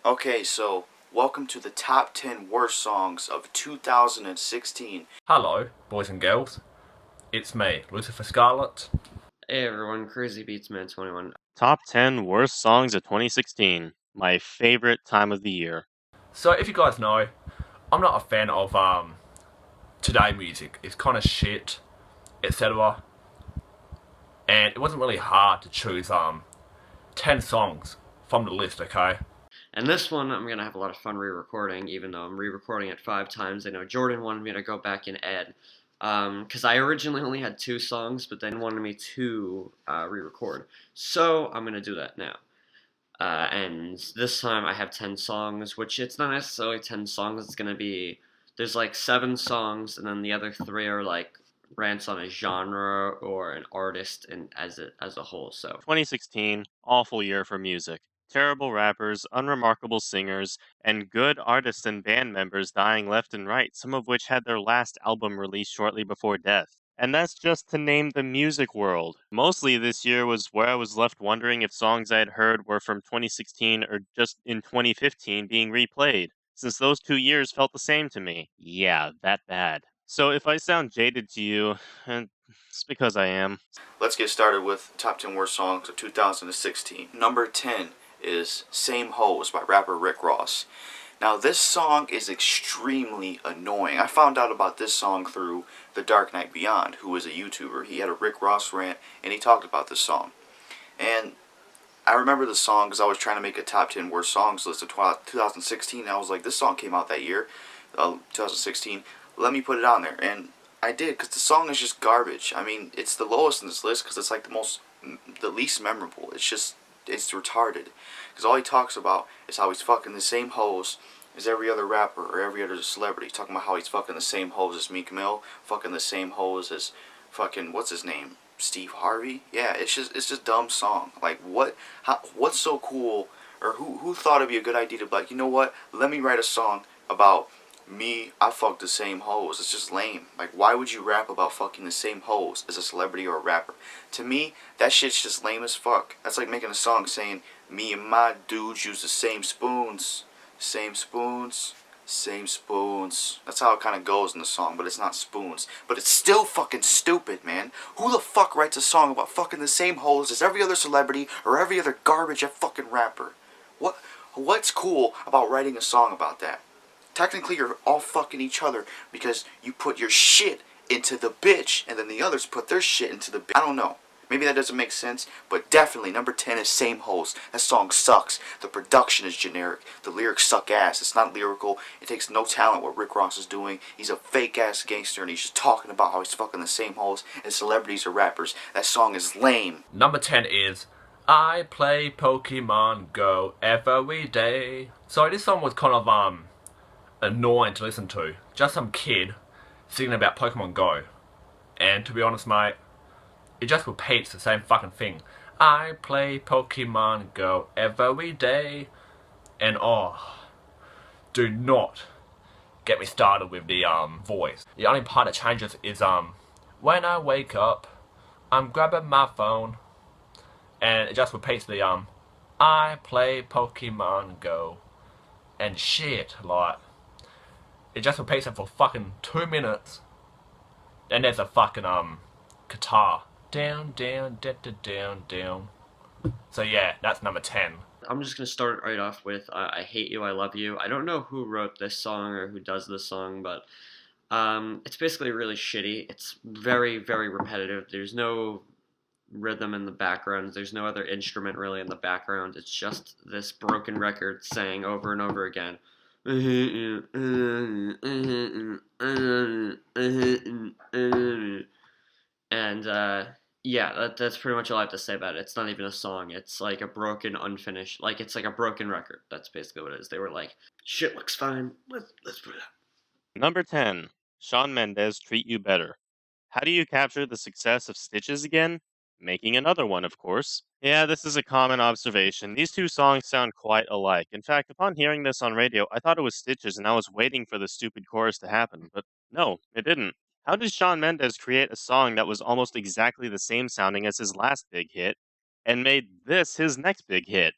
Okay, so welcome to the top 10 worst songs of 2016. Hello, boys and girls. It's me, Lucifer Scarlet. Hey everyone, Crazypizzaman21. Top 10 worst songs of 2016. My favorite time of the year. So, if you guys know, I'm not a fan of today music. It's kind of shit, etc. And it wasn't really hard to choose 10 songs from the list. Okay. And this one I'm gonna have a lot of fun re-recording, even though I'm re-recording it 5 times. I know Jordan wanted me to go back and add, because I originally only had 2 songs, but then wanted me to re-record. So I'm gonna do that now. And this time I have 10 songs, which it's not necessarily 10 songs. It's gonna be there's like 7 songs, and then the other 3 are like rants on a genre or an artist and as a whole. So 2016, awful year for music. Terrible rappers, unremarkable singers, and good artists and band members dying left and right, some of which had their last album released shortly before death. And that's just to name the music world. Mostly this year was where I was left wondering if songs I had heard were from 2016 or just in 2015 being replayed, since those 2 years felt the same to me. Yeah, that bad. So if I sound jaded to you, it's because I am. Let's get started with top 10 worst songs of 2016. Number 10 is Same Hoes by rapper Rick Ross. Now, this song is extremely annoying. I found out about this song through The Dark Knight Beyond, who is a YouTuber. He had a Rick Ross rant, and he talked about this song. And I remember the song because I was trying to make a top 10 worst songs list of 2016. And I was like, this song came out that year, 2016. Let me put it on there. And I did, because the song is just garbage. I mean, it's the lowest in this list because it's like the least memorable. It's retarded. Because all he talks about is how he's fucking the same hoes as every other rapper or every other celebrity. He's talking about how he's fucking the same hoes as Meek Mill, fucking the same hoes as fucking, what's his name? Steve Harvey? Yeah, it's just dumb song. Like, what's so cool, or who thought it'd be a good idea to be like, you know what, let me write a song about me, I fuck the same hoes. It's just lame. Like, why would you rap about fucking the same hoes as a celebrity or a rapper? To me, that shit's just lame as fuck. That's like making a song saying, me and my dudes use the same spoons. Same spoons. Same spoons. That's how it kind of goes in the song, but it's not spoons. But it's still fucking stupid, man. Who the fuck writes a song about fucking the same hoes as every other celebrity or every other garbage fucking rapper? What's cool about writing a song about that? Technically, you're all fucking each other because you put your shit into the bitch and then the others put their shit into the bitch. I don't know. Maybe that doesn't make sense, but definitely number 10 is Same Hoes. That song sucks. The production is generic. The lyrics suck ass. It's not lyrical. It takes no talent what Rick Ross is doing. He's a fake ass gangster and he's just talking about how he's fucking the same hoes as celebrities or rappers. That song is lame. Number 10 is I Play Pokemon Go Every Day. So, this song was kind of annoying to listen to. Just some kid singing about Pokemon Go. And to be honest, mate, it just repeats the same fucking thing. I play Pokemon Go every day. And do not get me started with the voice. The only part that changes is when I wake up, I'm grabbing my phone. And it just repeats the I play Pokemon Go. And shit, like, it just repeats it for fucking 2 minutes. Then there's a fucking guitar. Down, down, da, da, down, down. So yeah, that's number 10. I'm just gonna start right off with "I Hate You, I Love You." I don't know who wrote this song or who does this song, but it's basically really shitty. It's very, very repetitive. There's no rhythm in the background. There's no other instrument really in the background. It's just this broken record saying over and over again. And yeah, that's pretty much all I have to say about it. It's not even a song. It's like a broken, unfinished, like it's like a broken record. That's basically what it is. They were like, shit looks fine. Let's put it out. Number 10. Shawn Mendes, Treat You Better. How do you capture the success of Stitches again? Making another one, of course. Yeah, this is a common observation. These two songs sound quite alike. In fact, upon hearing this on radio, I thought it was Stitches and I was waiting for the stupid chorus to happen, but no, it didn't. How did Shawn Mendes create a song that was almost exactly the same sounding as his last big hit and made this his next big hit?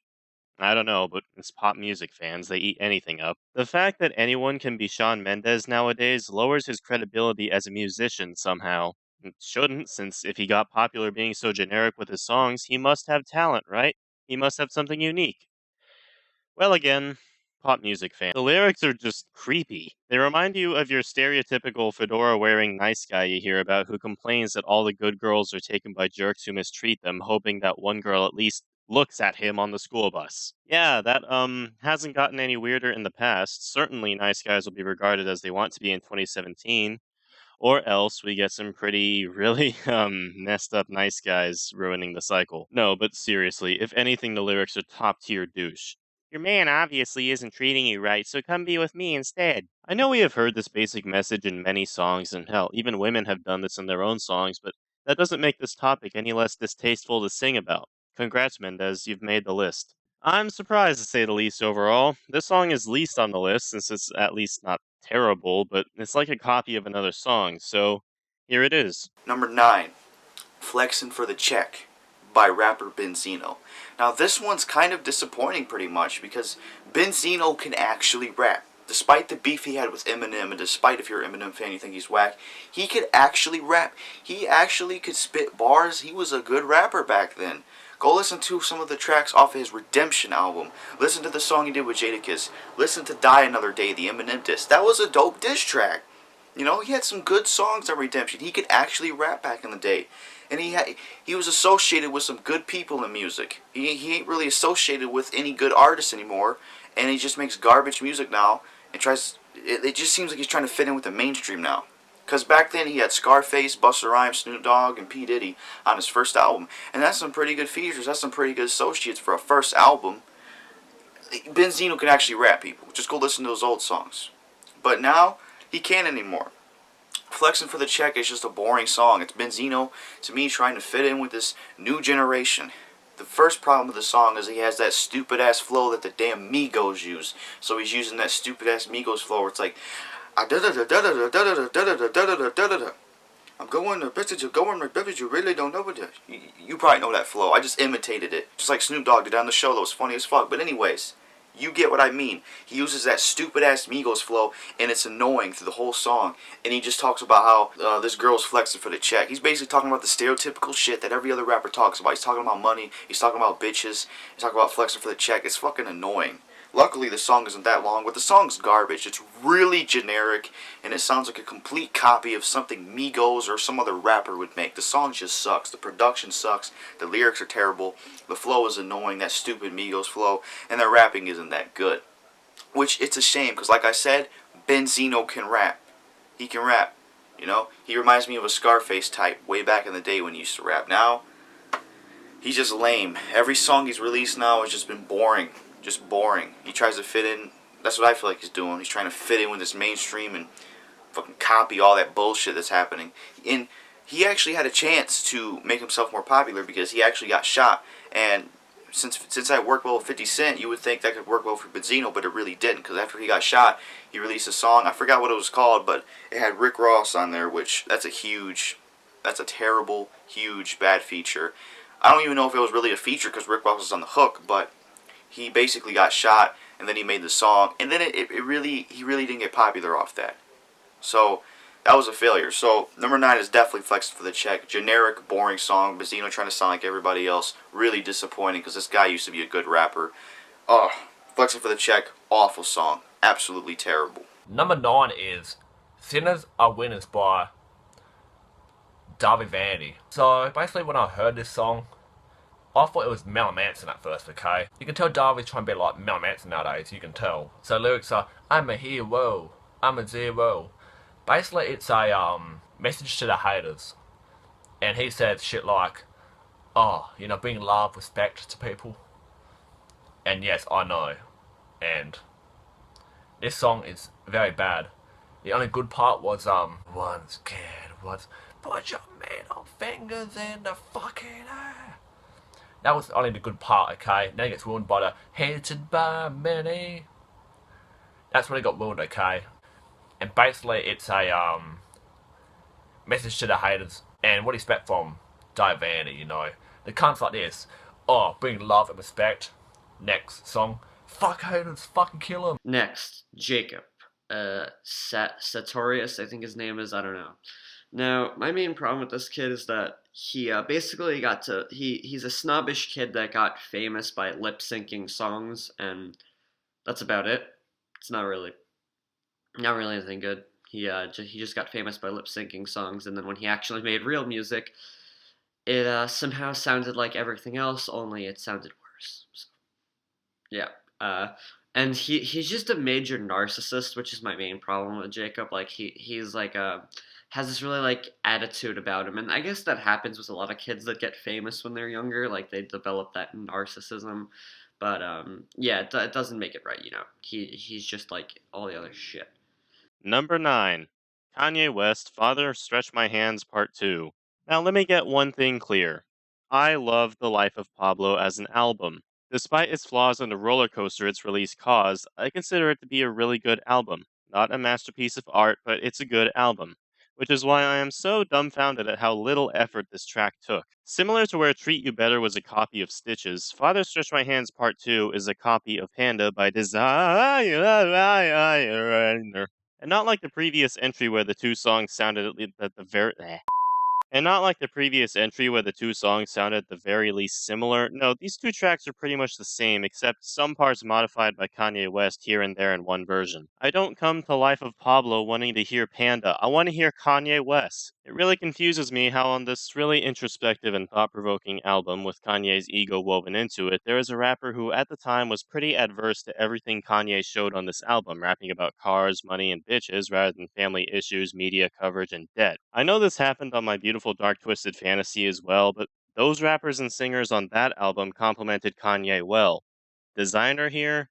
I don't know, but it's pop music fans, they eat anything up. The fact that anyone can be Shawn Mendes nowadays lowers his credibility as a musician somehow. It shouldn't, since if he got popular being so generic with his songs, he must have talent, right? He must have something unique. Well, again, pop music fan. The lyrics are just creepy. They remind you of your stereotypical fedora wearing nice guy you hear about who complains that all the good girls are taken by jerks who mistreat them, hoping that one girl at least looks at him on the school bus. Yeah, that hasn't gotten any weirder in the past. Certainly nice guys will be regarded as they want to be in 2017. Or else we get some pretty, really, messed up nice guys ruining the cycle. No, but seriously, if anything, the lyrics are top tier douche. Your man obviously isn't treating you right, so come be with me instead. I know we have heard this basic message in many songs, and hell, even women have done this in their own songs, but that doesn't make this topic any less distasteful to sing about. Congrats, Mendez, you've made the list. I'm surprised to say the least overall. This song is least on the list since it's at least not terrible, but it's like a copy of another song, so here it is. Number 9, Flexin' for the Check by rapper Benzino. Now this one's kind of disappointing pretty much because Benzino can actually rap. Despite the beef he had with Eminem, and despite if you're an Eminem fan you think he's whack, he could actually rap. He actually could spit bars. He was a good rapper back then. Go listen to some of the tracks off of his Redemption album. Listen to the song he did with Jadakiss. Listen to Die Another Day, the Eminem diss. That was a dope diss track. You know, he had some good songs on Redemption. He could actually rap back in the day. And he was associated with some good people in music. He ain't really associated with any good artists anymore. And he just makes garbage music now. And it just seems like he's trying to fit in with the mainstream now. Because back then he had Scarface, Busta Rhymes, Snoop Dogg, and P. Diddy on his first album. And that's some pretty good features. That's some pretty good associates for a first album. Benzino can actually rap, people. Just go listen to those old songs. But now, he can't anymore. Flexin' for the Check is just a boring song. It's Benzino, to me, trying to fit in with this new generation. The first problem with the song is he has that stupid ass flow that the damn Migos use. So he's using that stupid ass Migos flow where it's like, I'm going to bitches, you're going to bitches, you really don't know what it is. You probably know that flow. I just imitated it. Just like Snoop Dogg did on the show. That was funny as fuck. But anyways, you get what I mean. He uses that stupid ass Migos flow, and it's annoying through the whole song. And he just talks about how this girl's flexing for the check. He's basically talking about the stereotypical shit that every other rapper talks about. He's talking about money. He's talking about bitches. He's talking about flexing for the check. It's fucking annoying. Luckily, the song isn't that long, but the song's garbage. It's really generic, and it sounds like a complete copy of something Migos or some other rapper would make. The song just sucks. The production sucks. The lyrics are terrible. The flow is annoying, that stupid Migos flow, and the rapping isn't that good. Which, it's a shame, because like I said, Benzino can rap. He can rap, you know? He reminds me of a Scarface type way back in the day when he used to rap. Now, he's just lame. Every song he's released now has just been boring. Just boring. He tries to fit in. That's what I feel like he's doing. He's trying to fit in with this mainstream and fucking copy all that bullshit that's happening. And he actually had a chance to make himself more popular because he actually got shot. And since I worked well with 50 Cent, you would think that could work well for Benzino, but it really didn't. Because after he got shot, he released a song. I forgot what it was called, but it had Rick Ross on there, which that's a terrible, huge, bad feature. I don't even know if it was really a feature because Rick Ross was on the hook, but he basically got shot, and then he made the song, and then he really didn't get popular off that. So that was a failure. So number 9 is definitely Flexing for the Check. Generic, boring song. Benzino trying to sound like everybody else. Really disappointing because this guy used to be a good rapper. Oh, Flexing for the Check, awful song. Absolutely terrible. Number 9 is Sinners Are Winners by Darby Vanity. So basically when I heard this song, I thought it was Mel Manson at first, okay? You can tell Darby's trying to be like Mel Manson nowadays, you can tell. So lyrics are, I'm a hero, I'm a zero. Basically it's a message to the haters. And he says shit like, oh, you know, bring love, respect to people. And yes, I know. And this song is very bad. The only good part was, once scared was, put your middle fingers in the fucking air. That was only the good part, okay? Then it gets ruined by the hated by many. That's when it got ruined, okay? And basically it's a message to the haters. And what do you expect from Divanity, you know? The cunts like this, oh, bring love and respect. Next song, fuck haters, fucking kill 'em. Next, Jacob. Sartorius, I think his name is. I don't know. Now, my main problem with this kid is that he basically he's a snobbish kid that got famous by lip syncing songs, and that's about it. It's not really anything good. He just got famous by lip syncing songs, and then when he actually made real music, it somehow sounded like everything else, only it sounded worse. So, yeah. And he's just a major narcissist, which is my main problem with Jacob. Like he's like has this really like attitude about him, and I guess that happens with a lot of kids that get famous when they're younger. Like they develop that narcissism, but yeah, it doesn't make it right. You know, he's just like all the other shit. Number 9. Kanye West, Father Stretch My Hands Part 2. Now let me get one thing clear. I love The Life of Pablo as an album. Despite its flaws and the roller coaster its release caused, I consider it to be a really good album. Not a masterpiece of art, but it's a good album. Which is why I am so dumbfounded at how little effort this track took. Similar to where Treat You Better was a copy of Stitches, Father Stretch My Hands Part 2 is a copy of Panda by Designer. And not like the previous entry where the two songs sounded at the very and not like the previous entry where the two songs sounded at the very least similar. No, these two tracks are pretty much the same, except some parts modified by Kanye West here and there in one version. I don't come to Life of Pablo wanting to hear Panda, I want to hear Kanye West. It really confuses me how on this really introspective and thought-provoking album with Kanye's ego woven into it, there is a rapper who at the time was pretty adverse to everything Kanye showed on this album, rapping about cars, money, and bitches rather than family issues, media coverage, and debt. I know this happened on My Beautiful Dark Twisted Fantasy as well, but those rappers and singers on that album complimented Kanye well. Designer here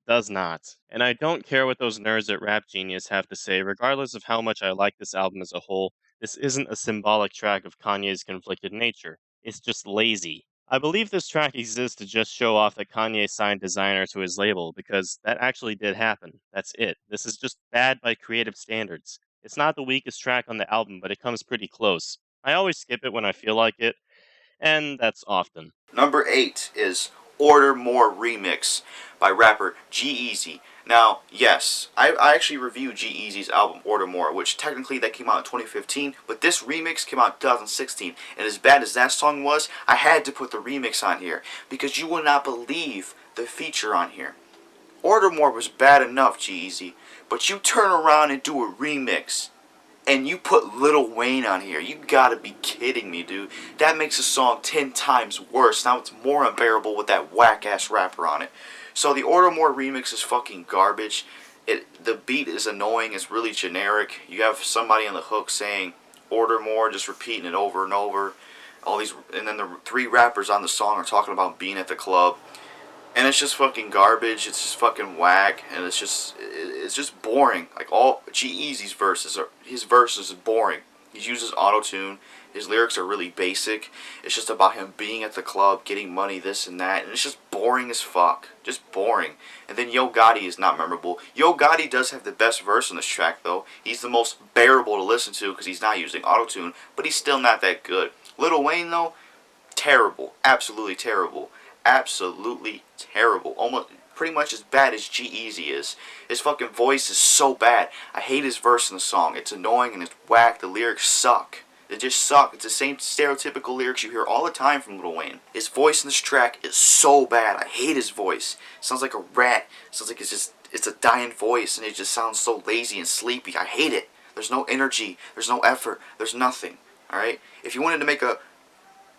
does not. And I don't care what those nerds at Rap Genius have to say, regardless of how much I like this album as a whole, this isn't a symbolic track of Kanye's conflicted nature. It's just lazy. I believe this track exists to just show off that Kanye signed Designer to his label, because that actually did happen. That's it. This is just bad by creative standards. It's not the weakest track on the album, but it comes pretty close. I always skip it when I feel like it, and that's often. Number 8 is Order More Remix by rapper G-Eazy. Now, yes, I actually reviewed G-Eazy's album Order More, which technically that came out in 2015, but this remix came out in 2016. And as bad as that song was, I had to put the remix on here because you will not believe the feature on here. Order More was bad enough, G-Eazy, but you turn around and do a remix and you put Lil Wayne on here. You gotta be kidding me, dude. That makes the song 10 times worse. Now it's more unbearable with that whack-ass rapper on it. So the Order More remix is fucking garbage. The beat is annoying. It's really generic. You have somebody on the hook saying, Order More, just repeating it over and over. And then the 3 rappers on the song are talking about being at the club. And it's just fucking garbage. It's just fucking whack, and it's just boring. Like all G-Eazy's his verses is boring. He uses auto-tune. His lyrics are really basic. It's just about him being at the club, getting money, this and that, and it's just boring as fuck. Just boring. And then Yo Gotti is not memorable. Yo Gotti does have the best verse on this track, though. He's the most bearable to listen to because he's not using auto-tune, but he's still not that good. Lil Wayne, though, terrible. Absolutely terrible. Absolutely terrible. Almost pretty much as bad as G-Eazy is. His fucking voice is so bad. I hate his verse in the song. It's annoying and it's whack. The lyrics suck. They just suck. It's the same stereotypical lyrics you hear all the time from Lil Wayne. His voice in this track is so bad. I hate his voice. It sounds like a rat. It sounds like it's a dying voice, and it just sounds so lazy and sleepy. I hate it. There's no energy. There's no effort. There's nothing. Alright? If you wanted to make a...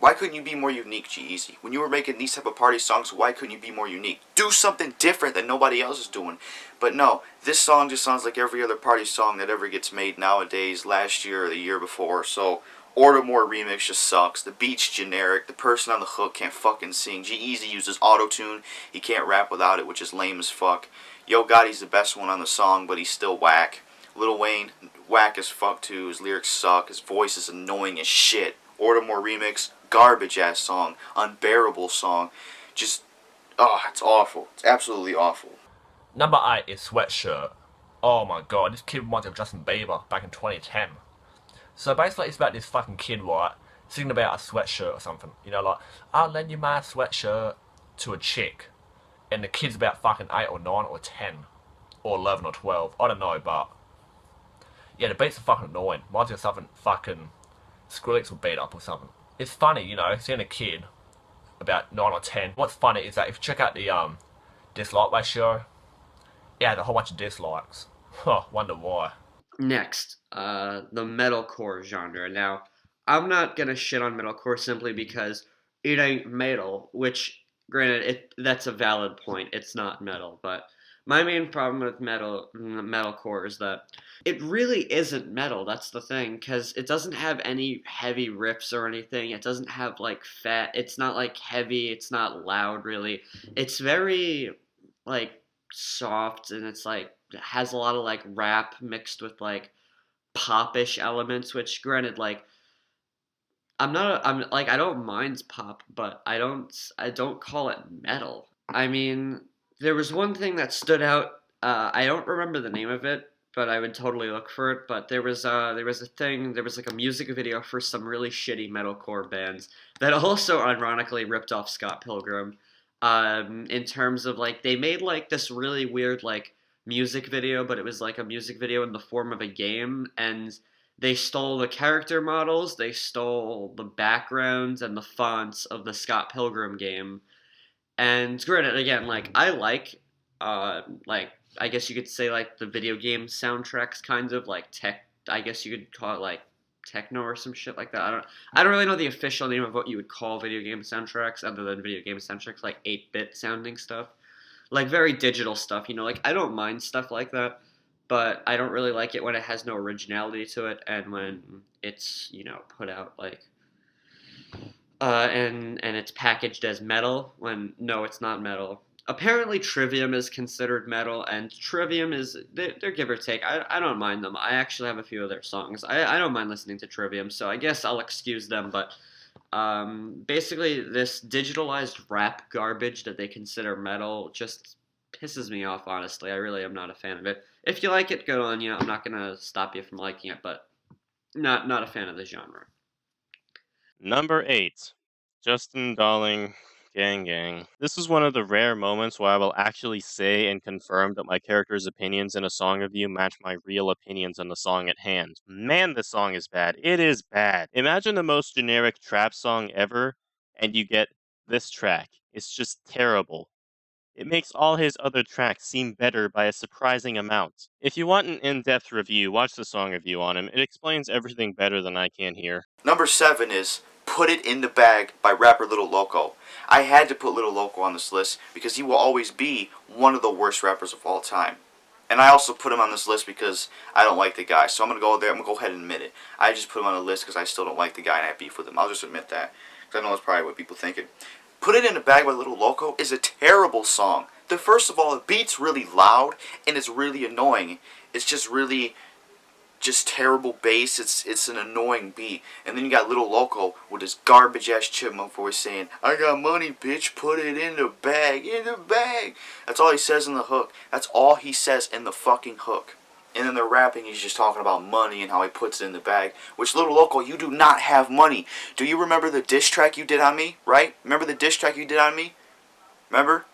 Why couldn't you be more unique, G-Eazy? When you were making these type of party songs, why couldn't you be more unique? Do something different that nobody else is doing. But no, this song just sounds like every other party song that ever gets made nowadays, last year or the year before. So, Order More remix just sucks. The beat's generic. The person on the hook can't fucking sing. G-Eazy uses auto-tune. He can't rap without it, which is lame as fuck. Yo Gotti's the best one on the song, but he's still whack. Lil Wayne, whack as fuck too. His lyrics suck. His voice is annoying as shit. Order More remix, garbage ass song, unbearable song. Just, it's awful. It's absolutely awful. Number 8 is Sweatshirt. Oh my god, this kid reminds me of Justin Bieber back in 2010. So basically it's about this fucking kid, right, singing about a sweatshirt or something. You know, like, I'll lend you my sweatshirt to a chick. and the kid's about fucking 8 or 9 or 10 or 11 or 12. I don't know, but yeah, the beats are fucking annoying. Reminds me of something fucking Skrillex would beat up or something. It's funny, you know, seeing a kid about 9 or 10. What's funny is that if you check out the dislike ratio, it had a whole bunch of dislikes. Huh, wonder why. Next, the metalcore genre. Now, I'm not gonna shit on metalcore simply because it ain't metal, which, granted, that's a valid point. It's not metal, but my main problem with metalcore is that it really isn't metal. That's the thing, because it doesn't have any heavy riffs or anything. It doesn't have like fat. It's not like heavy. It's not loud really. It's very like soft, and it's like has a lot of like rap mixed with like popish elements, which granted like I'm like I don't mind pop, but I don't call it metal. I mean, there was one thing that stood out. I don't remember the name of it, but I would totally look for it. But there was like a music video for some really shitty metalcore bands that also ironically ripped off Scott Pilgrim. In terms of like they made like this really weird like music video, but it was like a music video in the form of a game, and they stole the character models, they stole the backgrounds and the fonts of the Scott Pilgrim game. And granted, again, like I guess you could say like the video game soundtracks, kind of like tech. I guess you could call it like techno or some shit like that. I don't really know the official name of what you would call video game soundtracks, other than video game soundtracks, like 8-bit sounding stuff, like very digital stuff. You know, like I don't mind stuff like that, but I don't really like it when it has no originality to it, and when it's put out like and it's packaged as metal when no, it's not metal. Apparently, Trivium is considered metal, and Trivium is they're give or take. I don't mind them. I actually have a few of their songs. I don't mind listening to Trivium, so I guess I'll excuse them. But basically, this digitalized rap garbage that they consider metal just pisses me off. Honestly, I really am not a fan of it. If you like it, good on you. I'm not gonna stop you from liking it, but not a fan of the genre. Number 8. Justin Darling, Gang Gang. This is one of the rare moments where I will actually say and confirm that my character's opinions in a song review match my real opinions on the song at hand. Man, this song is bad. It is bad. Imagine the most generic trap song ever, and you get this track. It's just terrible. It makes all his other tracks seem better by a surprising amount. If you want an in-depth review, watch the song review on him. It explains everything better than I can here. Number 7 is Put It in the Bag by rapper Little Loco. I had to put Little Loco on this list because he will always be one of the worst rappers of all time. And I also put him on this list because I don't like the guy. So I'm going to go there. I'm going to go ahead and admit it. I just put him on the list because I still don't like the guy and I have beef with him. I'll just admit that. Because I know that's probably what people thinking. Put It in the Bag by Little Loco is a terrible song. First of all, the beat's really loud and it's really annoying. It's just terrible bass. It's an annoying beat. And then you got Little Loco with his garbage ass chipmunk voice saying, "I got money, bitch, put it in the bag, in the bag." That's all he says in the hook. That's all he says in the fucking hook. And then the rapping, he's just talking about money and how he puts it in the bag. Which, Little Loco, you do not have money. Do you remember the diss track you did on me, right? Remember the diss track you did on me? Remember?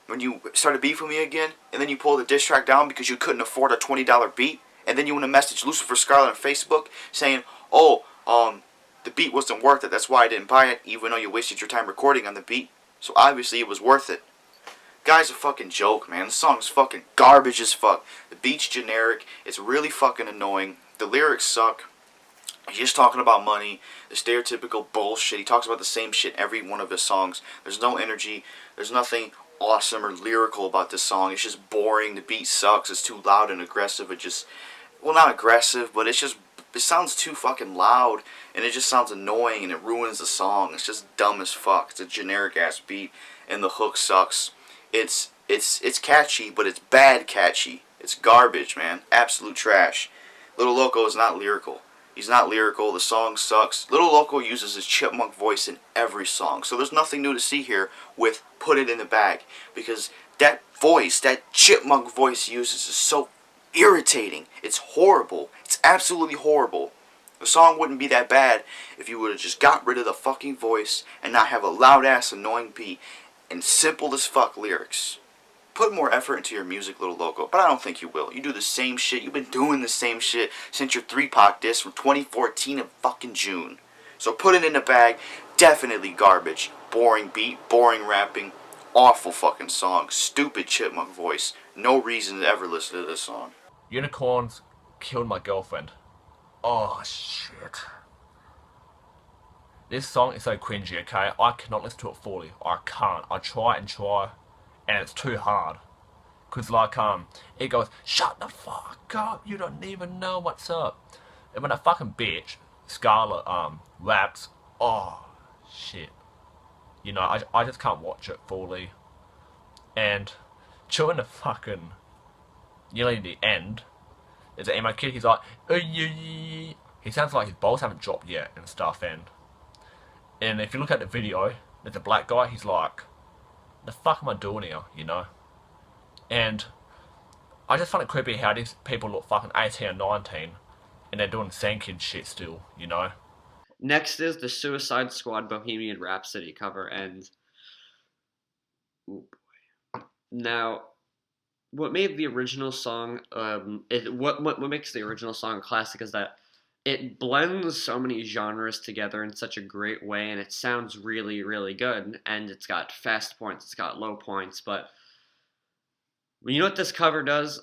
When you started beefing me again, and then you pulled the diss track down because you couldn't afford a $20 beat? And then you want to message Lucifer Scarlet on Facebook saying, "Oh, the beat wasn't worth it. That's why I didn't buy it, even though you wasted your time recording on the beat. So obviously it was worth it." Guy's a fucking joke, man. The song's fucking garbage as fuck. The beat's generic. It's really fucking annoying. The lyrics suck. He's just talking about money, the stereotypical bullshit. He talks about the same shit every one of his songs. There's no energy. There's nothing awesome or lyrical about this song. It's just boring. The beat sucks. It's too loud and aggressive. It just, well, not aggressive, but it sounds too fucking loud, and it just sounds annoying, and it ruins the song. It's just dumb as fuck. It's a generic ass beat, and the hook sucks. It's catchy, but it's bad catchy. It's garbage, man. Absolute trash. Little Loco is not lyrical. He's not lyrical. The song sucks. Little Loco uses his chipmunk voice in every song. So there's nothing new to see here with Put It in the Bag. Because that voice, that chipmunk voice he uses is so irritating. It's horrible. It's absolutely horrible. The song wouldn't be that bad if you would have just got rid of the fucking voice and not have a loud ass annoying beat. and simple as fuck lyrics. Put more effort into your music, Little Loco, but I don't think you will. You do the same shit. You've been doing the same shit since your 3-Pac disc from 2014 in fucking June. So put it in the bag. Definitely garbage. Boring beat, boring rapping, awful fucking song, stupid chipmunk voice. No reason to ever listen to this song. Unicorns killed my girlfriend. Oh shit. This song is so cringy, okay? I cannot listen to it fully. I can't. I try and try, and it's too hard. Cause like it goes, shut the fuck up, you don't even know what's up. And when a fucking bitch, Scarlet, raps, oh shit. You know, I just can't watch it fully. And during the fucking nearly the end, there's an emo kid, he's like, he sounds like his balls haven't dropped yet and stuff, and if you look at the video, there's a black guy, he's like, the fuck am I doing here, you know? And I just find it creepy how these people look fucking 18 or 19 and they're doing same kid shit still, you know? Next is the Suicide Squad Bohemian Rhapsody cover, and now what made the original song what makes the original song classic is that it blends so many genres together in such a great way, and it sounds really, really good, and it's got fast points, it's got low points, but you know what this cover does?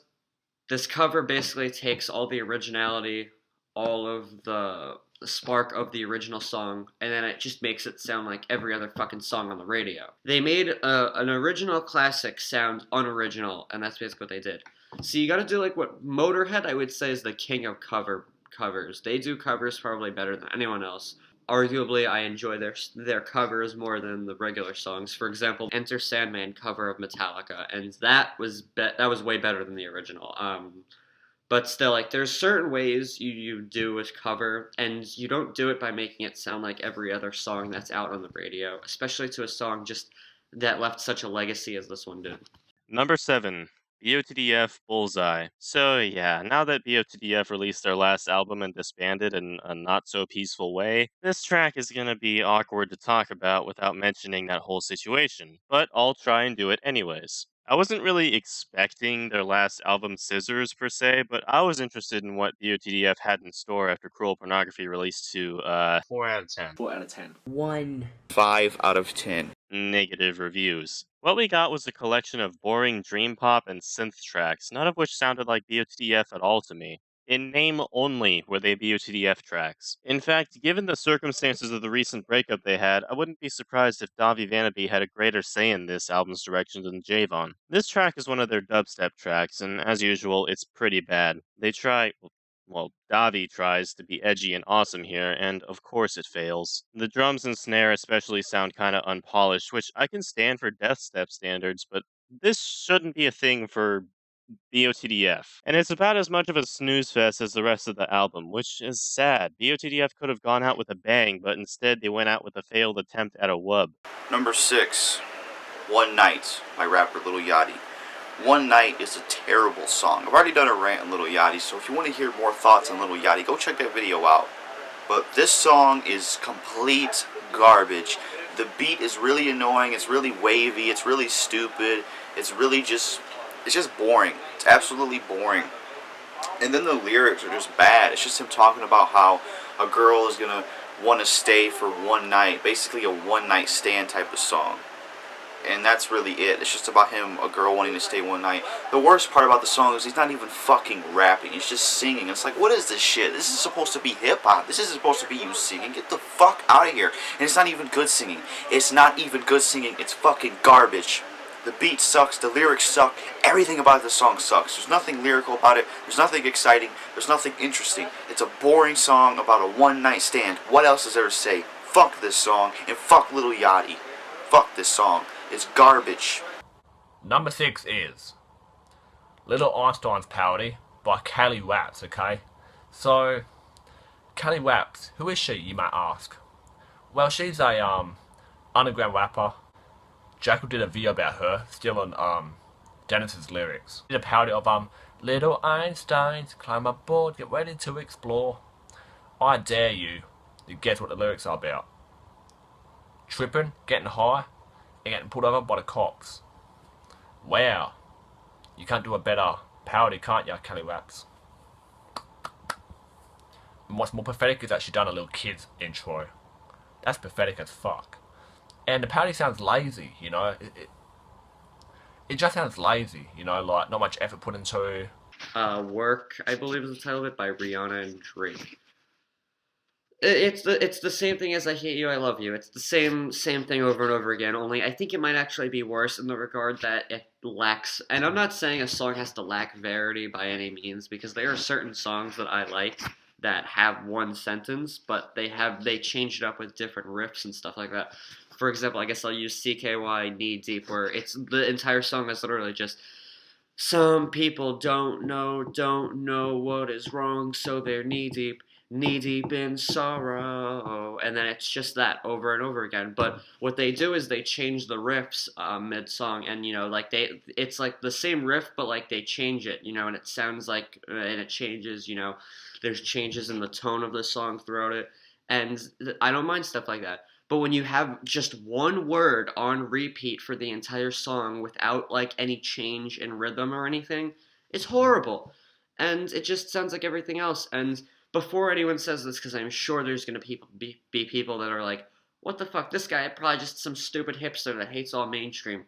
This cover basically takes all the originality, all of the spark of the original song, and then it just makes it sound like every other fucking song on the radio. They made an original classic sound unoriginal, and that's basically what they did. So you gotta do like what Motorhead, I would say, is the king of covers. They do covers probably better than anyone else. Arguably, I enjoy their covers more than the regular songs. For example, Enter Sandman cover of Metallica, and that was way better than the original. But still, like, there's certain ways you do a cover, and you don't do it by making it sound like every other song that's out on the radio, especially to a song just that left such a legacy as this one did. Number 7, BOTDF Bullseye. So yeah, now that BOTDF released their last album and disbanded in a not-so-peaceful way, this track is gonna be awkward to talk about without mentioning that whole situation, but I'll try and do it anyways. I wasn't really expecting their last album Scissors per se, but I was interested in what BOTDF had in store after Cruel Pornography released to 4 out of 10. 4 out of 10. 5 out of 10. Negative reviews. What we got was a collection of boring dream pop and synth tracks, none of which sounded like BOTDF at all to me. In name only were they BOTDF tracks. In fact, given the circumstances of the recent breakup they had, I wouldn't be surprised if Davi Vanaby had a greater say in this album's direction than Javon. This track is one of their dubstep tracks, and as usual, it's pretty bad. They try, well, Davi tries to be edgy and awesome here, and of course it fails. The drums and snare especially sound kinda unpolished, which I can stand for deathstep standards, but this shouldn't be a thing for BOTDF. And it's about as much of a snooze fest as the rest of the album, which is sad. BOTDF could have gone out with a bang, but instead they went out with a failed attempt at a wub. Number 6, One Night by rapper Lil Yachty. One Night is a terrible song. I've already done a rant on Lil Yachty, so if you want to hear more thoughts on Lil Yachty, go check that video out. But this song is complete garbage. The beat is really annoying, it's really wavy, it's really stupid, it's just boring. It's absolutely boring. And then the lyrics are just bad. It's just him talking about how a girl is gonna want to stay for one night, basically a one-night stand type of song. And that's really it. It's just about him, a girl wanting to stay one night. The worst part about the song is he's not even fucking rapping. He's just singing. It's like, what is this shit? This is supposed to be hip-hop. This isn't supposed to be you singing. Get the fuck out of here. And it's not even good singing. It's not even good singing. It's fucking garbage. The beat sucks. The lyrics suck. Everything about the song sucks. There's nothing lyrical about it. There's nothing exciting. There's nothing interesting. It's a boring song about a one-night stand. What else is there to say? Fuck this song. And fuck Lil Yachty. Fuck this song. It's garbage. Number 6 is Little Einstein's Parody by Kelly Raps, okay? So, Kelly Raps, who is she, you might ask? Well, she's a underground rapper. Jackal did a video about her, stealing Dennis's lyrics. Did a parody of Little Einsteins, climb aboard, get ready to explore. I dare you to guess what the lyrics are about. Tripping, getting high, and getting pulled over by the cops. Wow. You can't do a better parody, can't you, Kelly Raps? And what's more pathetic is that she done a little kid's intro. That's pathetic as fuck. And the parody sounds lazy, you know. It just sounds lazy, you know, like not much effort put into. Work, I believe is the title of it, by Rihanna and Drake. It's the same thing as I Hate You, I Love You. It's the same thing over and over again. Only I think it might actually be worse in the regard that it lacks. And I'm not saying a song has to lack verity by any means, because there are certain songs that I like that have one sentence, but they change it up with different riffs and stuff like that. For example, I guess I'll use CKY Knee Deep, where it's the entire song is literally just some people don't know what is wrong, so they're knee deep in sorrow, and then it's just that over and over again. But what they do is they change the riffs mid song, and you know, like it's like the same riff, but like they change it, you know, and it sounds like, and it changes, you know, there's changes in the tone of the song throughout it, and I don't mind stuff like that. But when you have just one word on repeat for the entire song without like any change in rhythm or anything, it's horrible. And it just sounds like everything else. And before anyone says this, because I'm sure there's going to be people that are like, what the fuck, this guy probably just some stupid hipster that hates all mainstream.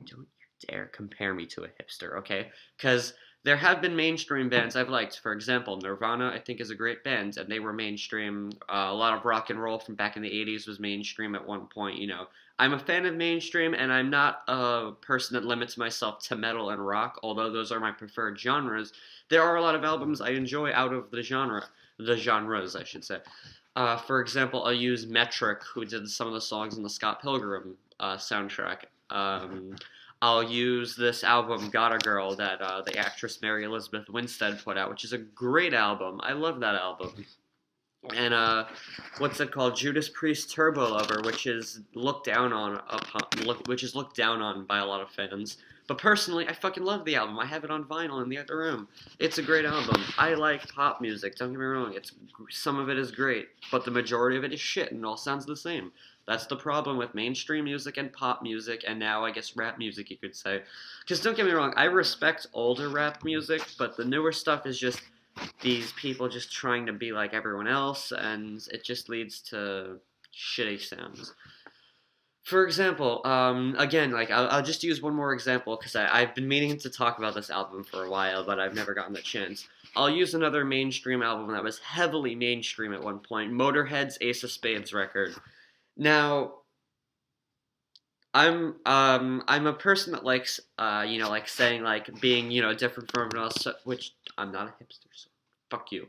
Don't you dare compare me to a hipster, okay? Because there have been mainstream bands I've liked. For example, Nirvana, I think, is a great band, and they were mainstream. A lot of rock and roll from back in the 80s was mainstream at one point, you know. I'm a fan of mainstream, and I'm not a person that limits myself to metal and rock, although those are my preferred genres. There are a lot of albums I enjoy out of the genres, I should say. For example, I'll use Metric, who did some of the songs in the Scott Pilgrim soundtrack. I'll use this album, Gotta Girl, that the actress Mary Elizabeth Winstead put out, which is a great album. I love that album. And what's it called? Judas Priest Turbo Lover, which is looked down on by a lot of fans. But personally, I fucking love the album. I have it on vinyl in the other room. It's a great album. I like pop music. Don't get me wrong. Some of it is great, but the majority of it is shit, and it all sounds the same. That's the problem with mainstream music and pop music, and now I guess rap music, you could say. Because don't get me wrong, I respect older rap music, but the newer stuff is just these people just trying to be like everyone else, and it just leads to shitty sounds. For example, again, like I'll just use one more example because I've been meaning to talk about this album for a while, but I've never gotten the chance. I'll use another mainstream album that was heavily mainstream at one point, Motorhead's Ace of Spades record. Now, I'm a person that likes like saying like being different from everyone else, which I'm not a hipster, so fuck you.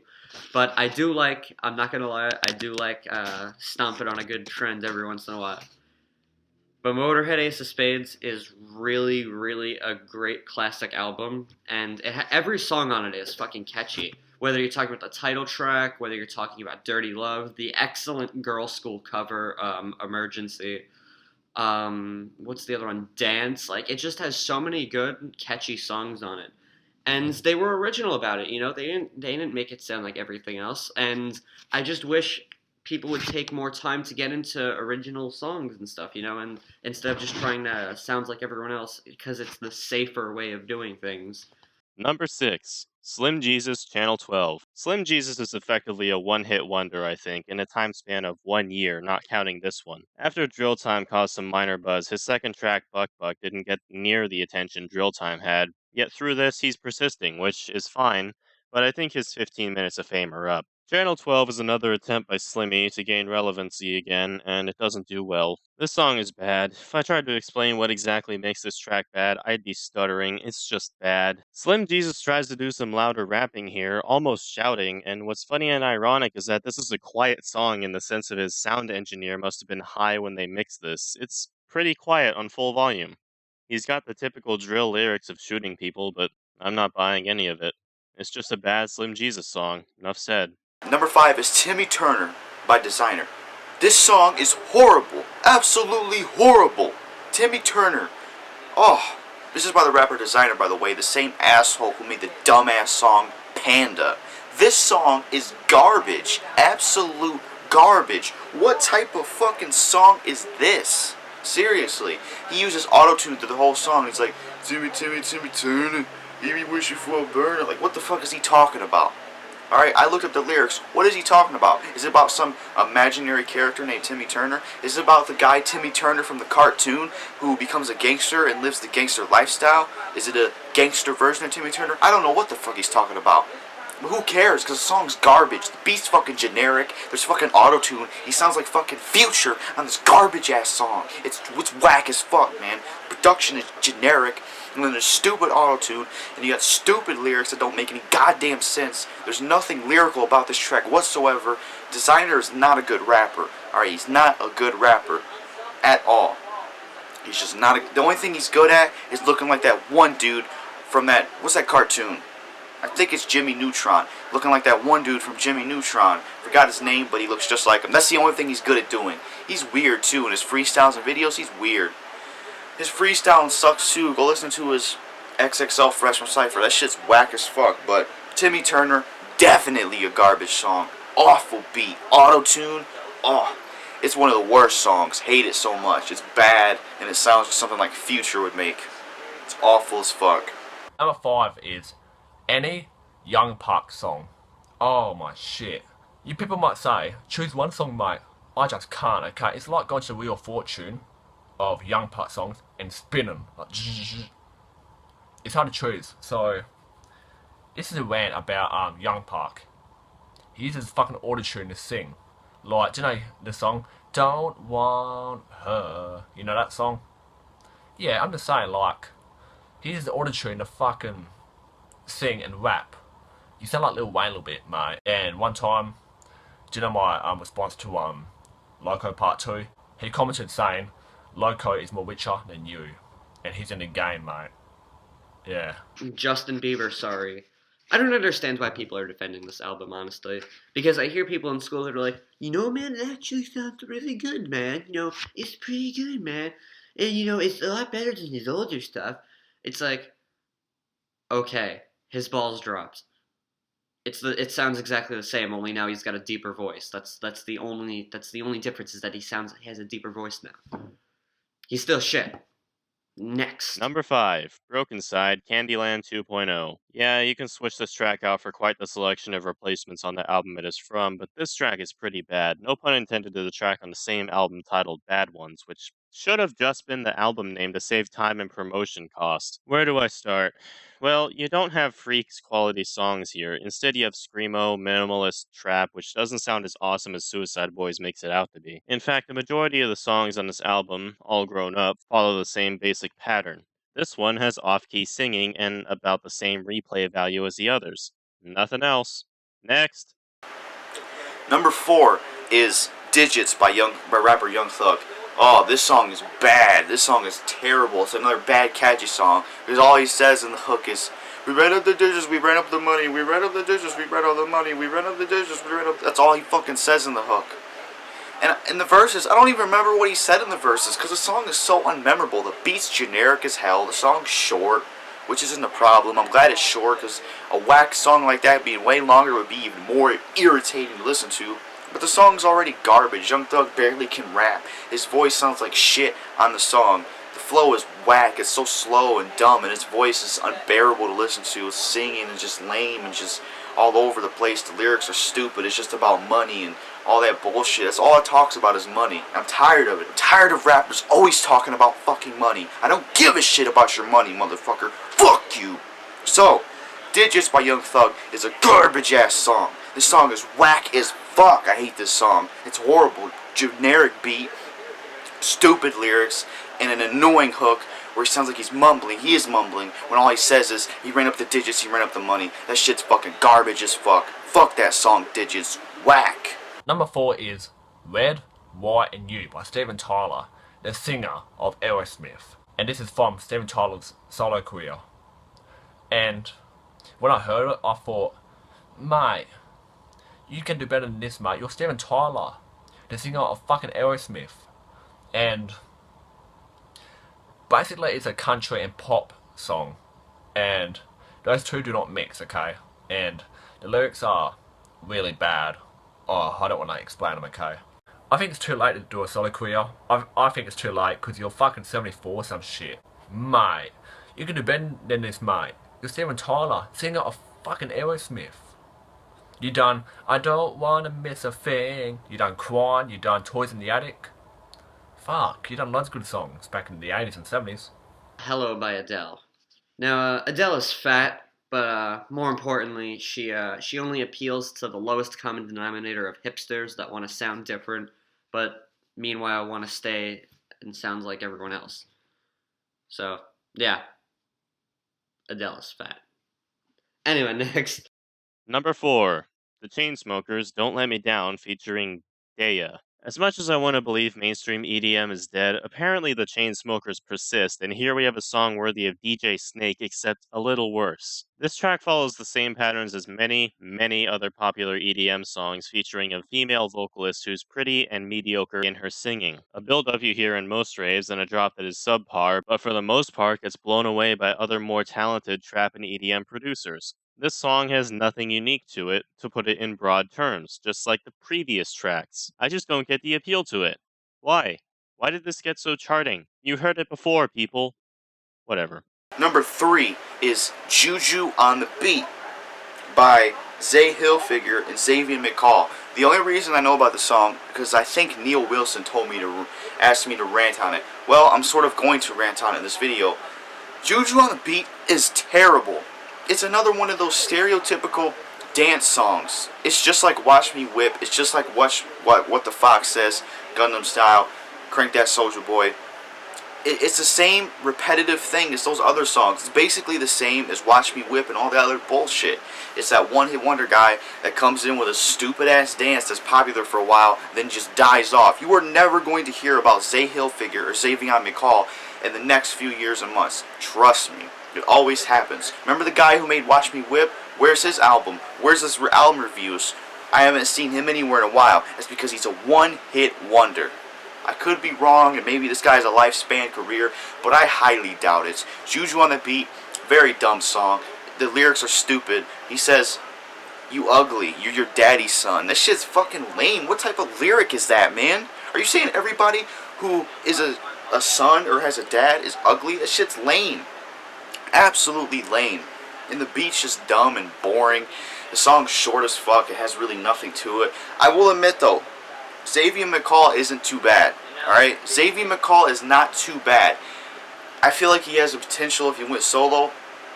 But I do like, I'm not gonna lie, I do like stomping on a good trend every once in a while. But Motorhead Ace of Spades is really, really a great classic album, and every song on it is fucking catchy. Whether you're talking about the title track, whether you're talking about Dirty Love, the excellent Girl School cover, Emergency, what's the other one? Dance. Like, it just has so many good, catchy songs on it. And they were original about it, they didn't make it sound like everything else, and I just wish people would take more time to get into original songs and stuff, and instead of just trying to sound like everyone else, because it's the safer way of doing things. Number 6. Slim Jesus Channel 12. Slim Jesus is effectively a one-hit wonder, I think, in a time span of 1 year, not counting this one. After Drill Time caused some minor buzz, his second track, Buck Buck, didn't get near the attention Drill Time had, yet through this he's persisting, which is fine, but I think his 15 minutes of fame are up. Channel 12 is another attempt by Slimmy to gain relevancy again, and it doesn't do well. This song is bad. If I tried to explain what exactly makes this track bad, I'd be stuttering. It's just bad. Slim Jesus tries to do some louder rapping here, almost shouting, and what's funny and ironic is that this is a quiet song in the sense of his sound engineer must have been high when they mixed this. It's pretty quiet on full volume. He's got the typical drill lyrics of shooting people, but I'm not buying any of it. It's just a bad Slim Jesus song. Enough said. Number 5 is Timmy Turner by Designer. This song is horrible. Absolutely horrible. Timmy Turner. Oh, this is by the rapper Designer, by the way, the same asshole who made the dumbass song Panda. This song is garbage. Absolute garbage. What type of fucking song is this? Seriously. He uses auto-tune through the whole song. He's like, Timmy, Timmy, Timmy Turner, you be wishing for a burner. Like, what the fuck is he talking about? Alright, I looked up the lyrics. What is he talking about? Is it about some imaginary character named Timmy Turner? Is it about the guy Timmy Turner from the cartoon who becomes a gangster and lives the gangster lifestyle? Is it a gangster version of Timmy Turner? I don't know what the fuck he's talking about. But who cares? Because the song's garbage. The beat's fucking generic. There's fucking auto-tune. He sounds like fucking Future on this garbage-ass song. It's whack as fuck, man. Production is generic. And then there's stupid auto-tune. And you got stupid lyrics that don't make any goddamn sense. There's nothing lyrical about this track whatsoever. Designer is not a good rapper. Alright, he's not a good rapper. At all. He's just not a... The only thing he's good at is looking like that one dude from that... What's that cartoon? I think it's Jimmy Neutron. Looking like that one dude from Jimmy Neutron. Forgot his name, but he looks just like him. That's the only thing he's good at doing. He's weird, too. In his freestyles and videos, he's weird. His freestyling sucks, too. Go listen to his XXL Freshman Cypher. That shit's whack as fuck. But Timmy Turner, definitely a garbage song. Awful beat. Auto-tune. Oh, it's one of the worst songs. Hate it so much. It's bad, and it sounds like something like Future would make. It's awful as fuck. Number 5 is any Young Park song. Oh my shit. You people might say, choose one song, mate. I just can't, okay? It's like going to the Wheel of Fortune of Young Park songs and spin them. Like, it's hard to choose. So, this is a rant about Young Park. He uses fucking auto-tune to sing. Like, do you know the song, Don't Want Her? You know that song? Yeah, I'm just saying, like, he uses auto-tune to fucking sing and rap. You sound like Lil Wayne a little bit, mate. And one time, do you know my response to Loco Part 2? He commented saying, Loco is more richer than you. And he's in the game, mate. Yeah. Justin Bieber, sorry. I don't understand why people are defending this album, honestly. Because I hear people in school that are like, you know, man, it actually sounds really good, man. You know, it's pretty good, man. And, you know, it's a lot better than his older stuff. It's like, okay, his balls dropped. It sounds exactly the same, only now he's got a deeper voice. That's the only difference, is that he has a deeper voice now. He's still shit. Next. Number 5, Broken Side, Candyland 2.0. Yeah, you can switch this track out for quite the selection of replacements on the album it is from, but this track is pretty bad. No pun intended to the track on the same album titled Bad Ones, which should have just been the album name to save time and promotion cost. Where do I start? Well, you don't have Freaks quality songs here. Instead, you have Screamo, minimalist trap, which doesn't sound as awesome as Suicide Boys makes it out to be. In fact, the majority of the songs on this album, all grown up, follow the same basic pattern. This one has off-key singing and about the same replay value as the others. Nothing else. Next. Number 4 is Digits by rapper Young Thug. Oh, this song is bad. This song is terrible. It's another bad, catchy song. Because all he says in the hook is, we ran up the digits, we ran up the money, we ran up the digits, we ran up the money, we ran up the digits, we ran up... That's all he fucking says in the hook. And in the verses, I don't even remember what he said in the verses, because the song is so unmemorable. The beat's generic as hell. The song's short, which isn't a problem. I'm glad it's short, because a whack song like that being way longer would be even more irritating to listen to. But the song's already garbage. Young Thug barely can rap. His voice sounds like shit on the song. The flow is whack. It's so slow and dumb, and his voice is unbearable to listen to. His singing is just lame and just all over the place. The lyrics are stupid. It's just about money and all that bullshit. That's all it talks about is money. I'm tired of it. I'm tired of rappers always talking about fucking money. I don't give a shit about your money, motherfucker. Fuck you. So, Digits by Young Thug is a garbage-ass song. This song is whack as fuck. I hate this song. It's horrible. Generic beat, stupid lyrics, and an annoying hook where he sounds like he's mumbling. He is mumbling when all he says is, he ran up the digits, he ran up the money. That shit's fucking garbage as fuck. Fuck that song, Digits. Whack. Number 4 is Red, White and You by Steven Tyler, the singer of Aerosmith. And this is from Steven Tyler's solo career. And when I heard it, I thought, mate, you can do better than this, mate. You're Steven Tyler, the singer of fucking Aerosmith. And basically it's a country and pop song. And those two do not mix, okay? And the lyrics are really bad. Oh, I don't want to explain them, okay? I think it's too late to do a solo career. I think it's too late because you're fucking 74 or some shit. Mate, you can do better than this, mate. You're Steven Tyler, singer of fucking Aerosmith. You done I Don't Wanna Miss a Thing. You done Crying. You done Toys in the Attic. Fuck, you done loads of good songs back in the 80s and 70s. Hello by Adele. Now, Adele is fat, but more importantly, she only appeals to the lowest common denominator of hipsters that want to sound different, but meanwhile want to stay and sound like everyone else. So, yeah, Adele is fat. Anyway, next. Number 4, The Chainsmokers' Don't Let Me Down featuring Daya. As much as I want to believe mainstream EDM is dead, apparently the Chainsmokers persist, and here we have a song worthy of DJ Snake except a little worse. This track follows the same patterns as many, many other popular EDM songs featuring a female vocalist who's pretty and mediocre in her singing. A build-up you hear in most raves and a drop that is subpar, but for the most part gets blown away by other more talented trap and EDM producers. This song has nothing unique to it, to put it in broad terms, just like the previous tracks. I just don't get the appeal to it. Why? Why did this get so charting? You heard it before, people. Whatever. Number 3 is Juju on the Beat by Zay Hilfiger and Xavier McCall. The only reason I know about the song because I think Neil Wilson told me to ask me to rant on it. Well, I'm sort of going to rant on it in this video. Juju on the Beat is terrible. It's another one of those stereotypical dance songs. It's just like Watch Me Whip. It's just like What the Fox Says, Gundam Style, Crank That Soldier Boy. It's the same repetitive thing as those other songs. It's basically the same as Watch Me Whip and all that other bullshit. It's that one-hit wonder guy that comes in with a stupid-ass dance that's popular for a while, then just dies off. You are never going to hear about Zay Hilfiger or Xavier McCall in the next few years and months. Trust me. It always happens. Remember the guy who made Watch Me Whip? Where's his album? Where's his album reviews? I haven't seen him anywhere in a while. It's because he's a one-hit wonder. I could be wrong, and maybe this guy has a lifespan career, but I highly doubt it. Juju on the Beat, very dumb song. The lyrics are stupid. He says, "You ugly, you're your daddy's son." That shit's fucking lame. What type of lyric is that, man? Are you saying everybody who is a son or has a dad is ugly? That shit's lame. Absolutely lame. And the beat's just dumb and boring. The song's short as fuck. It has really nothing to it. I will admit though, Xavier McCall isn't too bad. Alright? Xavier McCall is not too bad. I feel like he has the potential if he went solo.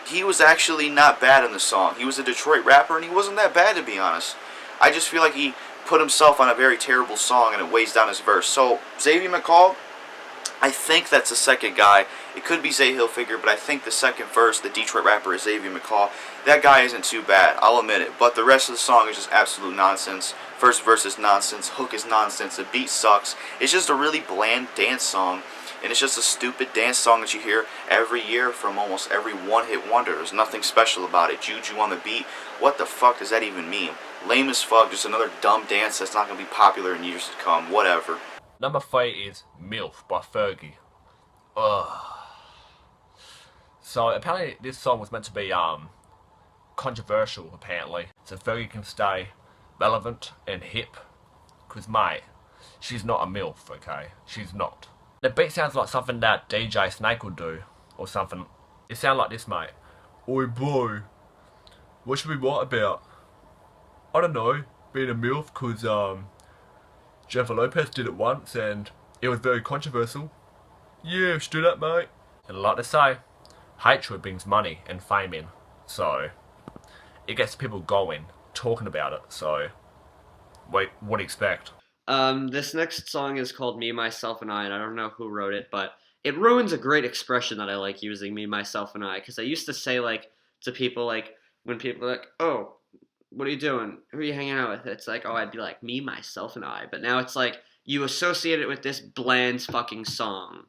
He was actually not bad in the song. He was a Detroit rapper and he wasn't that bad, to be honest. I just feel like he put himself on a very terrible song and it weighs down his verse. So, Xavier McCall, I think that's the second guy. It could be Zay Hilfiger, but I think the second verse, the Detroit rapper, is Xavier McCall. That guy isn't too bad, I'll admit it. But the rest of the song is just absolute nonsense. First verse is nonsense, hook is nonsense, the beat sucks. It's just a really bland dance song. And it's just a stupid dance song that you hear every year from almost every one-hit wonder. There's nothing special about it. Juju on the Beat, what the fuck does that even mean? Lame as fuck, just another dumb dance that's not going to be popular in years to come. Whatever. Number 3 is MILF by Fergie. Ugh. So apparently this song was meant to be controversial apparently, so Fergie can stay relevant and hip. Cause mate, she's not a MILF, okay? She's not. The beat sounds like something that DJ Snake would do, or something. It sounds like this, mate. Oi boy, what should we write about? I don't know, being a MILF, cause Jennifer Lopez did it once and it was very controversial. Yeah, let's do that, mate. And like they say, hatred brings money and fame in. So, it gets people going, talking about it. So, wait, what do you expect? This next song is called Me, Myself, and I, and I don't know who wrote it, but it ruins a great expression that I like using, Me, Myself, and I, because I used to say, like, to people, like, when people are like, oh, what are you doing? Who are you hanging out with? It's like, oh, I'd be like, me, myself, and I. But now it's like, you associate it with this bland fucking song.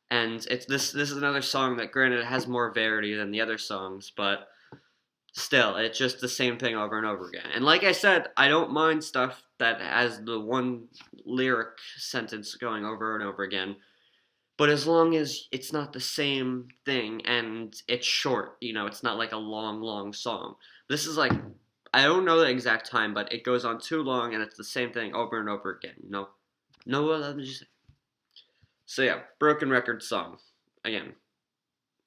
And it's this is another song that, granted, it has more variety than the other songs, but still, it's just the same thing over and over again. And like I said, I don't mind stuff that has the one lyric sentence going over and over again. But as long as it's not the same thing and it's short, you know, it's not like a long, long song. This is like, I don't know the exact time, but it goes on too long and it's the same thing over and over again, you know? No, what did you say? So yeah, broken record song again.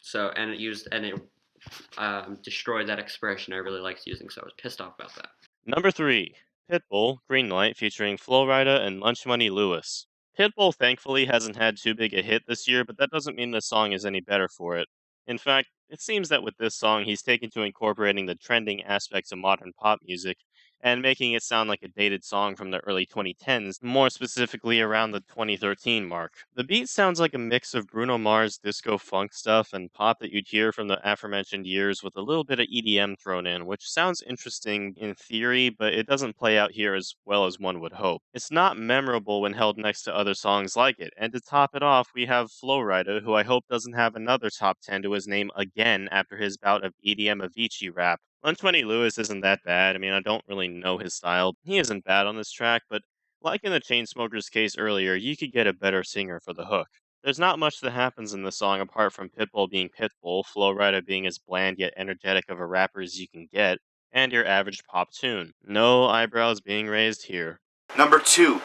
So and it destroyed that expression I really liked using. So I was pissed off about that. Number 3, Pitbull, Greenlight featuring Flo Rida and Lunch Money Lewis. Pitbull thankfully hasn't had too big a hit this year, but that doesn't mean the song is any better for it. In fact, it seems that with this song he's taken to incorporating the trending aspects of modern pop music and making it sound like a dated song from the early 2010s, more specifically around the 2013 mark. The beat sounds like a mix of Bruno Mars disco funk stuff and pop that you'd hear from the aforementioned years with a little bit of EDM thrown in, which sounds interesting in theory, but it doesn't play out here as well as one would hope. It's not memorable when held next to other songs like it, and to top it off, we have Flo Rida, who I hope doesn't have another top 10 to his name again after his bout of EDM Avicii rap. Lunch Money Lewis isn't that bad. I mean, I don't really know his style. He isn't bad on this track, but like in the Chainsmokers case earlier, you could get a better singer for the hook. There's not much that happens in the song apart from Pitbull being Pitbull, Flo Rida being as bland yet energetic of a rapper as you can get, and your average pop tune. No eyebrows being raised here. Number 2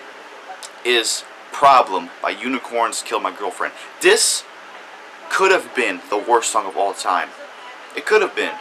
is Problem by Unicorns Kill My Girlfriend. This could have been the worst song of all time. It could have been.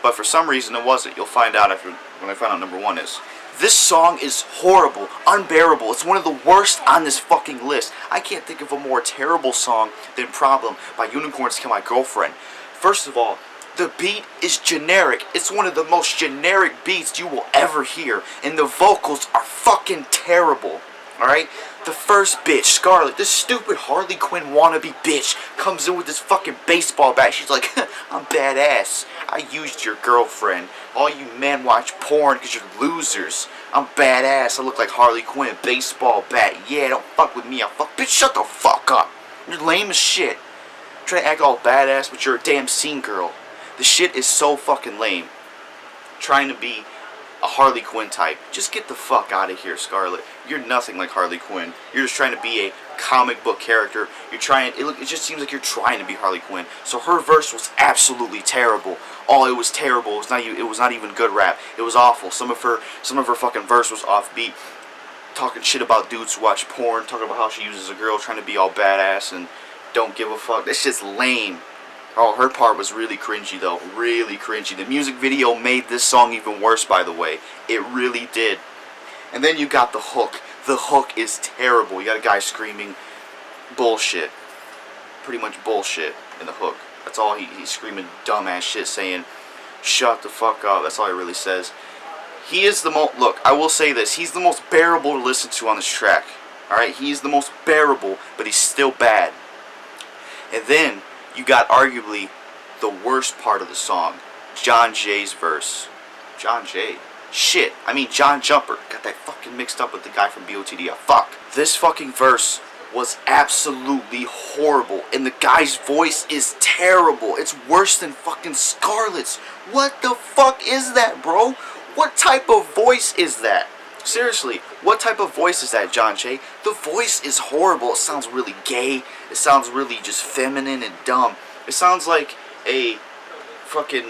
But for some reason it wasn't. You'll find out when I find out number 1 is. This song is horrible, unbearable. It's one of the worst on this fucking list. I can't think of a more terrible song than Problem by Unicorns Kill My Girlfriend. First of all, the beat is generic. It's one of the most generic beats you will ever hear. And the vocals are fucking terrible. Alright? The first bitch, Scarlet, this stupid Harley Quinn wannabe bitch, comes in with this fucking baseball bat. She's like, I'm badass. I used your girlfriend. All you men watch porn because you're losers. I'm badass. I look like Harley Quinn. Baseball bat. Yeah, don't fuck with me. I'll fuck. Bitch, shut the fuck up. You're lame as shit. Trying to act all badass, but you're a damn scene girl. The shit is so fucking lame. Trying to be a Harley Quinn type. Just get the fuck out of here, Scarlet. You're nothing like Harley Quinn. You're just trying to be a comic book character. You're trying. It just seems like you're trying to be Harley Quinn. So her verse was absolutely terrible. It was terrible. It was not even good rap. It was awful. Some of her fucking verse was offbeat. Talking shit about dudes who watch porn. Talking about how she uses a girl. Trying to be all badass and don't give a fuck. That shit's lame. Oh, her part was really cringy though. Really cringy. The music video made this song even worse, by the way. It really did. And then you got the hook. The hook is terrible. You got a guy screaming bullshit. Pretty much bullshit in the hook. That's all he's screaming dumbass shit saying, shut the fuck up. That's all he really says. He is the most, look, I will say this. He's the most bearable to listen to on this track. Alright, he's the most bearable, but he's still bad. And then you got arguably the worst part of the song, John Jay's verse. John Jay. Shit, I mean John Jumper. Got that fucking mixed up with the guy from BOTD. Fuck. This fucking verse was absolutely horrible, and the guy's voice is terrible. It's worse than fucking Scarlet's. What the fuck is that, bro? What type of voice is that? Seriously, what type of voice is that, John Jay? The voice is horrible. It sounds really gay. It sounds really just feminine and dumb. It sounds like a fucking...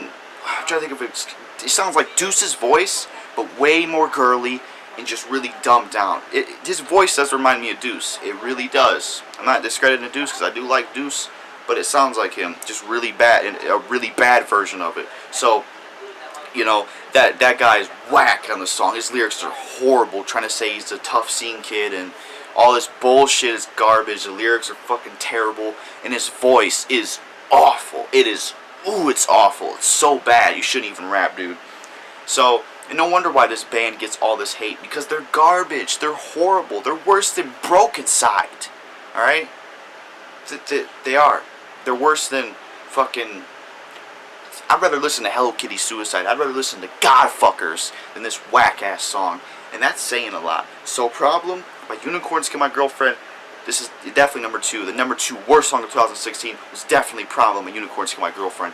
I'm trying to think of it. It sounds like Deuce's voice, but way more girly and just really dumbed down. His voice does remind me of Deuce. It really does. I'm not discrediting Deuce because I do like Deuce, but it sounds like him. Just really bad, and a really bad version of it. So, you know, that guy is whack on the song. His lyrics are horrible, trying to say he's a tough scene kid, and all this bullshit is garbage. The lyrics are fucking terrible, and his voice is awful. It is, ooh, it's awful. It's so bad. You shouldn't even rap, dude. So, and no wonder why this band gets all this hate, because they're garbage. They're horrible. They're worse than Broken Side. Alright? They are. They're worse than fucking... I'd rather listen to Hello Kitty Suicide. I'd rather listen to Godfuckers than this whack-ass song. And that's saying a lot. So Problem by Unicorns Kill My Girlfriend. This is definitely number 2. The number 2 worst song of 2016 was definitely Problem by Unicorns Kill My Girlfriend.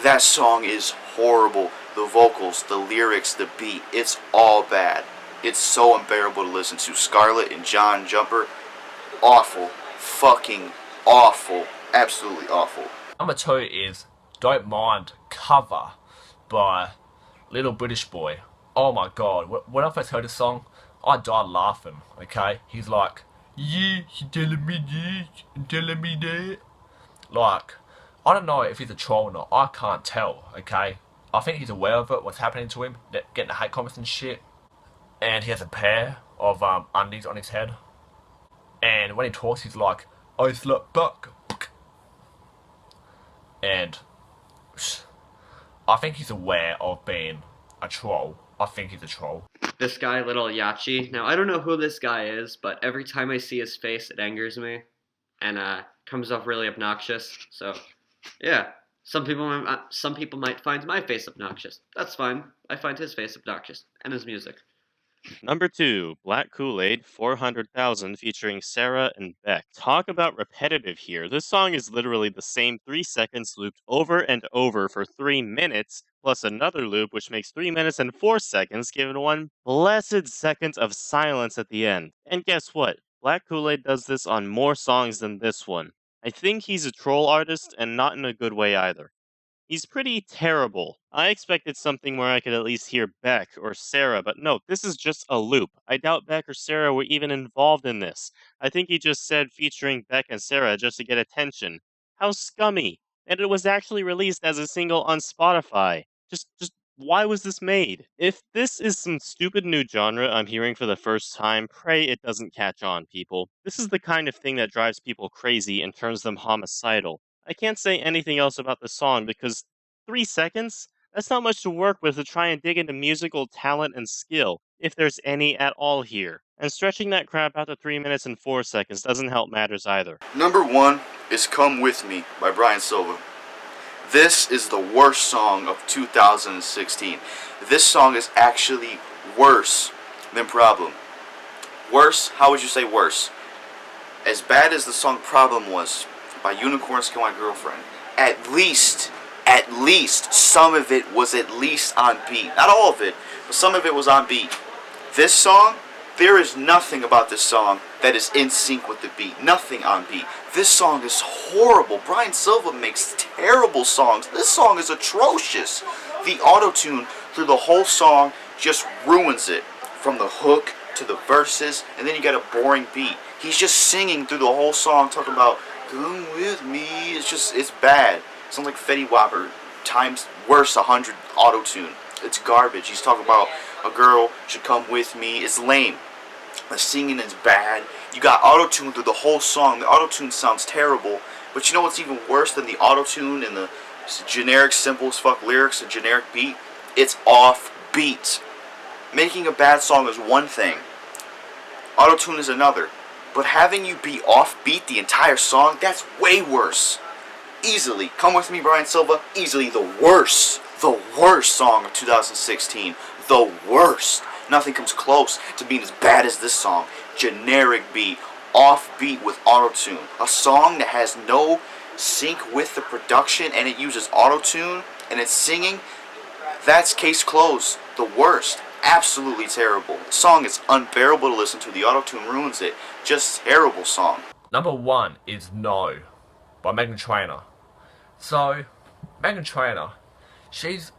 That song is horrible. The vocals, the lyrics, the beat, it's all bad. It's so unbearable to listen to. Scarlet and John Jumper, awful. Fucking awful. Absolutely awful. Number 2 is Don't Mind Cover by Little British Boy. Oh my god, when I first heard this song, I died laughing, okay? He's like, Yeah, she's telling me this and telling me that. Like, I don't know if he's a troll or not. I can't tell, okay? I think he's aware of it, what's happening to him, getting the hate comments and shit. And he has a pair of undies on his head. And when he talks, he's like, I slept back. And I think he's aware of being a troll. I think he's a troll. This guy, Little Yachi. Now, I don't know who this guy is, but every time I see his face, it angers me. And comes off really obnoxious. So, yeah. Some people might find my face obnoxious. That's fine. I find his face obnoxious. And his music. Number 2, Black Kool-Aid 400,000 featuring Sarah and Beck. Talk about repetitive here. This song is literally the same 3 seconds looped over and over for 3 minutes, plus another loop which makes 3 minutes and 4 seconds, given one blessed second of silence at the end. And guess what? Black Kool-Aid does this on more songs than this one. I think he's a troll artist, and not in a good way either. He's pretty terrible. I expected something where I could at least hear Beck or Sarah, but no, this is just a loop. I doubt Beck or Sarah were even involved in this. I think he just said featuring Beck and Sarah just to get attention. How scummy. And it was actually released as a single on Spotify. Just why was this made? If this is some stupid new genre I'm hearing for the first time, pray it doesn't catch on, people. This is the kind of thing that drives people crazy and turns them homicidal. I can't say anything else about the song because 3 seconds? That's not much to work with to try and dig into musical talent and skill, if there's any at all here. And stretching that crap out to 3 minutes and 4 seconds doesn't help matters either. Number 1 is Come With Me by Brian Silva. This is the worst song of 2016. This song is actually worse than Problem. Worse? How would you say worse? As bad as the song Problem was by Unicorns Kill My Girlfriend, at least some of it was at least on beat. Not all of it, but some of it was on beat. This song, there is nothing about this song that is in sync with the beat. Nothing on beat. This song is horrible. Brian Silva makes terrible songs. This song is atrocious. The auto-tune through the whole song just ruins it. From the hook to the verses, and then you got a boring beat. He's just singing through the whole song, talking about "Come with me." It's bad. It sounds like Fetty Wapper times worse 100 auto-tune. It's garbage. He's talking about a girl should come with me. It's lame. The singing is bad. You got auto-tune through the whole song. The auto-tune sounds terrible. But you know what's even worse than the auto-tune and the generic simple as fuck lyrics and generic beat? It's off beat. Making a bad song is one thing. Auto-tune is another. But having you be off beat the entire song, that's way worse. Easily. Come With Me, Brian Silva. Easily the worst song of 2016. The worst. Nothing comes close to being as bad as this song. Generic beat, off beat with auto-tune. A song that has no sync with the production and it uses auto-tune and it's singing. That's case closed. The worst. Absolutely terrible. The song is unbearable to listen to. The auto-tune ruins it. Just terrible song. Number 1 is No by Meghan Trainor. So, Meghan Trainor, she's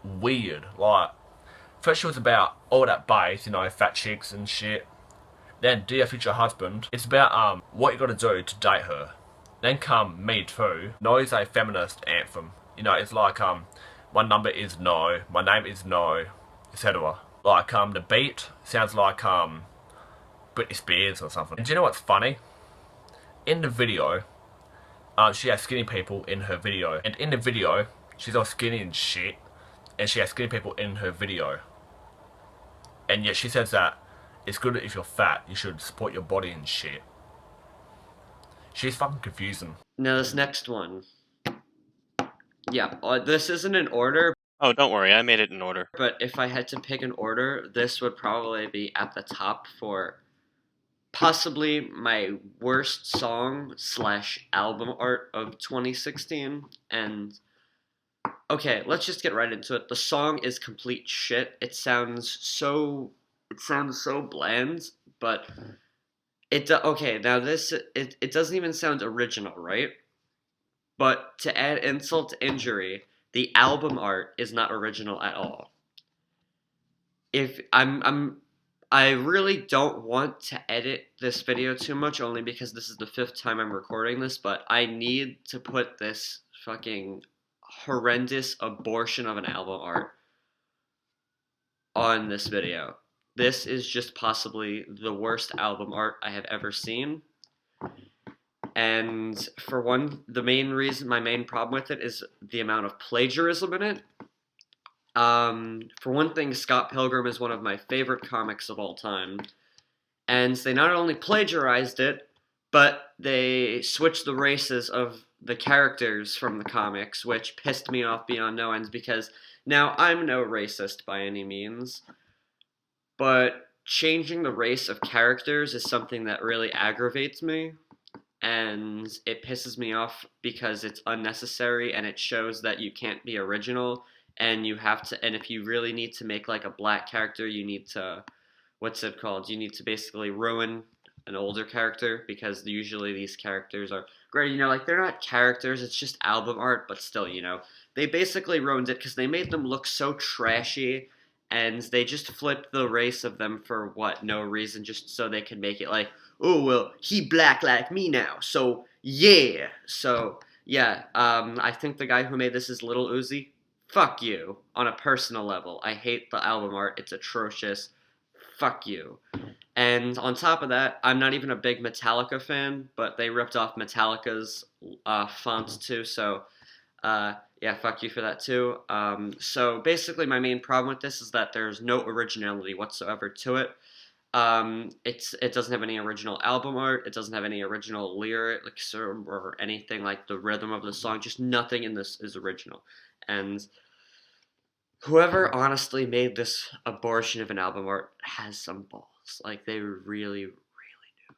weird. Like, first she was about all that bass, you know, fat chicks and shit. Then Dear Future Husband, it's about what you gotta do to date her. Then come Me Too. No is a feminist anthem. You know, it's like my number is no, my name is no, etc. Like the beat sounds like Britney Spears or something. And do you know what's funny? In the video, she has skinny people in her video. And in the video, she's all skinny and shit. And she has skinny people in her video. And yet she says that it's good if you're fat, you should support your body and shit. She's fucking confusing. Now this next one. Yeah, this isn't in order, Oh, don't worry, I made it in order. but if I had to pick an order, this would probably be at the top for possibly my worst song / album art of 2016. And okay, let's just get right into it. The song is complete shit. It sounds so bland, but okay, now this it doesn't even sound original, right? But to add insult to injury, the album art is not original at all. If I'm I really don't want to edit this video too much, only because this is the 5th time I'm recording this, but I need to put this fucking horrendous abortion of an album art on this video. This is just possibly the worst album art I have ever seen. And for one, my main problem with it is the amount of plagiarism in it. For one thing, Scott Pilgrim is one of my favorite comics of all time. And they not only plagiarized it, but they switched the races of the characters from the comics, which pissed me off beyond no ends, because now I'm no racist by any means, but changing the race of characters is something that really aggravates me, and it pisses me off because it's unnecessary, and it shows that you can't be original, and you have to, and if you really need to make like a black character, you need to, what's it called? You need to basically ruin an older character, because usually these characters are great, you know, like they're not characters, it's just album art, but still, you know, they basically ruined it because they made them look so trashy, and they just flipped the race of them for what, no reason, just so they could make it like, oh, well, he black like me now, so yeah. So, yeah, I think the guy who made this is Little Uzi. Fuck you, on a personal level. I hate the album art, it's atrocious. Fuck you. And on top of that, I'm not even a big Metallica fan, but they ripped off Metallica's fonts too, so yeah, fuck you for that too. So basically my main problem with this is that there's no originality whatsoever to it. It doesn't have any original album art, it doesn't have any original lyrics or anything like the rhythm of the song, just nothing in this is original. And whoever honestly made this abortion of an album art has some balls. Like, they really, really do.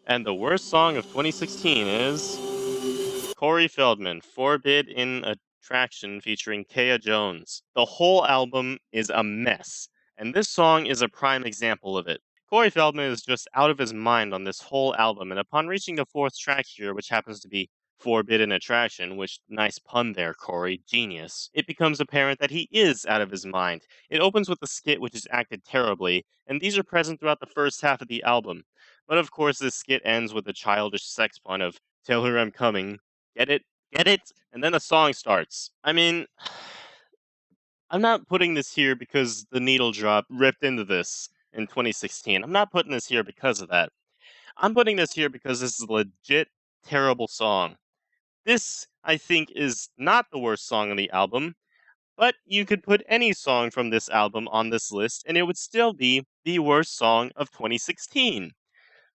And the worst song of 2016 is Corey Feldman, Forbid in Attraction featuring Kaya Jones. The whole album is a mess, and this song is a prime example of it. Corey Feldman is just out of his mind on this whole album, and upon reaching the 4th track here, which happens to be Forbidden Attraction, which nice pun there, Corey, genius, it becomes apparent that he is out of his mind. It opens with a skit which is acted terribly, and these are present throughout the first half of the album. But of course, this skit ends with a childish sex pun of, "Tell her I'm coming. Get it? Get it?" And then the song starts. I mean, I'm not putting this here because the needle drop ripped into this in 2016. I'm not putting this here because of that. I'm putting this here because this is a legit terrible song. This, I think, is not the worst song on the album, but you could put any song from this album on this list and it would still be the worst song of 2016.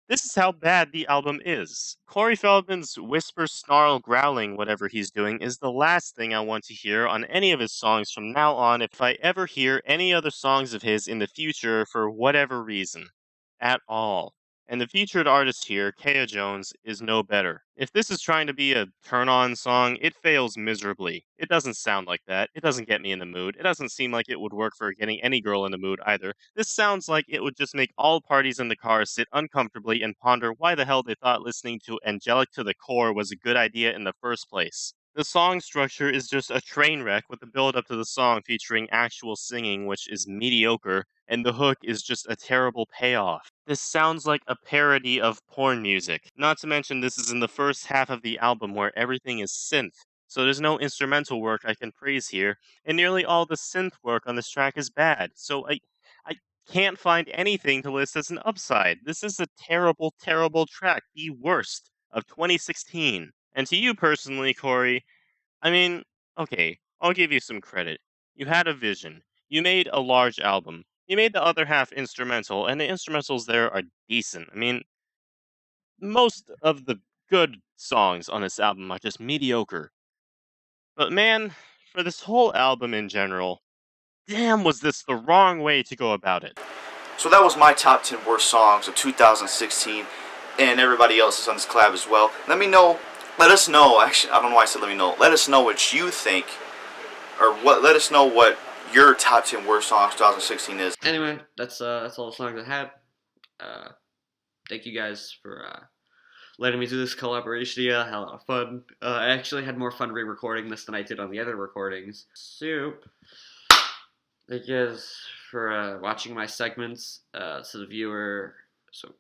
This is how bad the album is. Corey Feldman's whisper, snarl, growling, whatever he's doing, is the last thing I want to hear on any of his songs from now on if I ever hear any other songs of his in the future for whatever reason. At all. And the featured artist here, Kaya Jones, is no better. If this is trying to be a turn-on song, it fails miserably. It doesn't sound like that. It doesn't get me in the mood. It doesn't seem like it would work for getting any girl in the mood either. This sounds like it would just make all parties in the car sit uncomfortably and ponder why the hell they thought listening to Angelic to the Core was a good idea in the first place. The song structure is just a train wreck with the build up to the song featuring actual singing, which is mediocre, and the hook is just a terrible payoff. This sounds like a parody of porn music. Not to mention this is in the first half of the album where everything is synth, so there's no instrumental work I can praise here, and nearly all the synth work on this track is bad, so I can't find anything to list as an upside. This is a terrible, terrible track, the worst of 2016. And to you personally, Corey, I mean, okay, I'll give you some credit. You had a vision. You made a large album. You made the other half instrumental, and the instrumentals there are decent. I mean, most of the good songs on this album are just mediocre. But man, for this whole album in general, damn was this the wrong way to go about it. So that was my top 10 worst songs of 2016, and everybody else is on this collab as well. Let us know, actually, I don't know why I said let me know. Let us know what you think, or let us know what your top 10 worst songs 2016 is. Anyway, that's all the songs I had. Thank you guys for letting me do this collaboration. Yeah, I had a lot of fun. I actually had more fun re-recording this than I did on the other recordings. Soup. Thank you guys for watching my segments. So the viewer, so